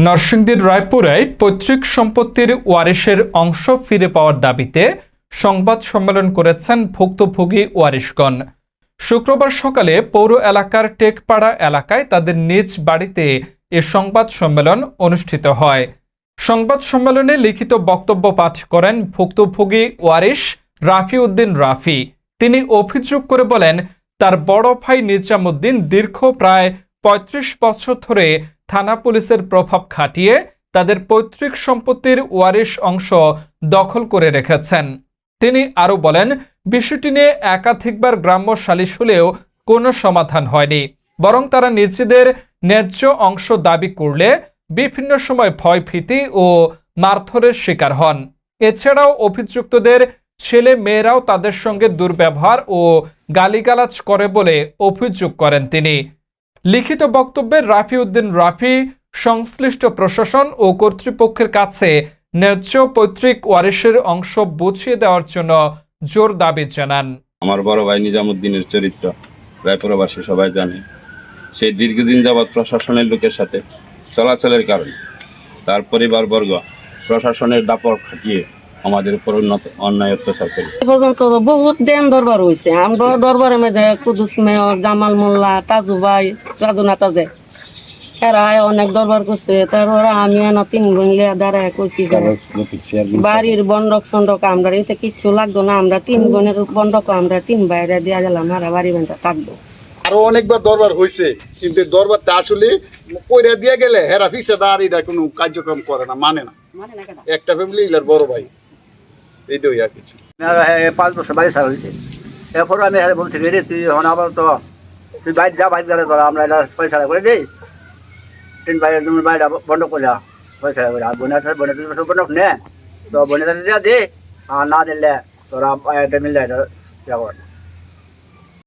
নরসিংদীর রায়পুরায় পৈতৃক সম্পত্তির ওয়ারিশের অংশ ফিরে পাওয়ার দাবিতে সংবাদ সম্মেলন করেছেন ভুক্তভোগী ওয়ারিশগণ। শুক্রবার সকালে পৌর এলাকার টেকপাড়া এলাকায় তাদের নিজ বাড়িতে এ সংবাদ সম্মেলন অনুষ্ঠিত হয়। সংবাদ সম্মেলনে লিখিত বক্তব্য পাঠ করেন ভুক্তভোগী ওয়ারিশ রাফি উদ্দিন রাফি। তিনি অভিযোগ করে বলেন, তার বড় ভাই নিজামুদ্দিন দীর্ঘ প্রায় ৩৫ বছর ধরে থানা পুলিশের প্রভাব খাটিয়ে তাদের পৈতৃক সম্পত্তির ওয়ারিশ অংশ দখল করে রেখেছেন। তিনি আরও বলেন, বিষয়টি নিয়ে একাধিকবার গ্রাম্য সালিশ হলেও কোনো সমাধান হয়নি, বরং তারা নিজেদের ন্যায্য অংশ দাবি করলে বিভিন্ন সময় ভয়ভীতি ও মারধরের শিকার হন। এছাড়াও অভিযুক্তদের ছেলে মেয়েরাও তাদের সঙ্গে দুর্ব্যবহার ও গালিগালাজ করে বলে অভিযোগ করেন তিনি। লিখিত বক্তব্যে রাফি উদ্দিন রাফি সংশ্লিষ্ট প্রশাসন ও কর্তৃপক্ষের কাছে ন্যায্য পৈতৃক ওয়ারিশের অংশ বুঝিয়ে দেওয়ার জন্য জোর দাবি জানান। আমার বড় ভাই নিজামুদ্দিনের চরিত্র রায়পুরবাসী সবাই জানে। সেই দীর্ঘদিন যাবৎ প্রশাসনের লোকের সাথে চলাচলের কারণে তার পরিবারবর্গ প্রশাসনের দাপট খাটিয়ে আমাদের উপর অন্যায় অত্যাচার করে। বহুত দেন দরবার হয়েছে। আমরা দরবারের মধ্যে কুদুস মেয়র, জামাল মোল্লা, তাজু ভাই, রাজনা তাজে এরা অনেক দরবার করছে। তারপরে আমি তিন বোন দাঁড়ায় কইছি বাড়ির বন্ডক সন্ডক আমরা এতে কিচ্ছু লাগতো না, আমরা তিন বোনের বন্ডক আমরা তিন বাইরে দিয়া গেলাম, আর বাড়ি বান্ধা থাকবো। আরো অনেকবার দরবার হয়েছে, কিন্তু দরবারটা আসলে কইরা দিয়ে গেলে হেরা ফিসে দাঁড় এটা কোনো কার্যক্রম করে না, মানে না। একটা ফ্যামিলি ইলার বড় ভাই এইটাই আর কিছু 5 বছর বাড়ি ছাড়া হয়েছে। এরপর আমি বলছি রে তুই এখন আবার তো তুই বাইর যা বাইর গেলে তোরা আমরা এটা পয়সা করে দিই, তিন বাইরের জমি বাইরে বন্ধ করলা পয়সা করে। আর বোনের বন্ধক নে তো বোনের দিয়া দে, আর না দিলে তোরা মিললে এটা